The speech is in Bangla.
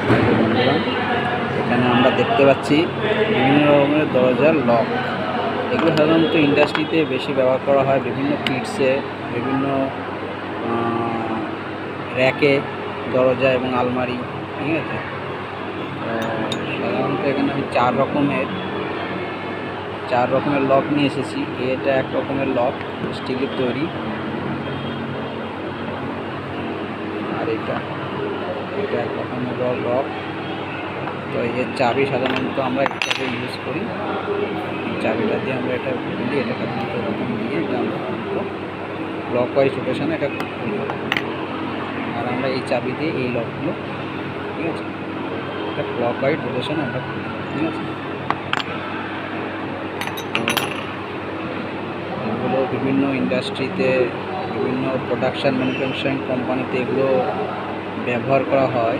বন্ধুরা, এখানে আমরা দেখতে পাচ্ছি বিভিন্ন রকমের দরজার লক। এগুলো সাধারণত ইন্ডাস্ট্রিতে বেশি ব্যবহার করা হয়, বিভিন্ন কিটসে, বিভিন্ন র্যাকে, দরজা এবং আলমারি। ঠিক আছে, সাধারণত এখানে আমি চার রকমের লক নিয়ে এসেছি। এটা এক রকমের লক, স্টিলের তৈরি। আর এটা এক রকমের লক। তো এর চাবি সাধারণত আমরা এটাকে ইউজ করি। চাবিটা দিয়ে আমরা এটা খুলি, এটাকে দুটো রকম দিয়ে এটা আমরা খুলবো, ক্লক ওয়াইজ রোটেশনে এটা খুলবো। আর আমরা এই চাবি দিয়ে এই লকগুলো, ঠিক আছে, এটা ক্লক ওয়াইজ রোটেশনে আমরা খুলবো। ঠিক আছে, এগুলো বিভিন্ন ইন্ডাস্ট্রিতে, বিভিন্ন প্রোডাকশান ম্যানুফ্যাকচারিং কোম্পানিতে এগুলো ব্যবহার করা হয়।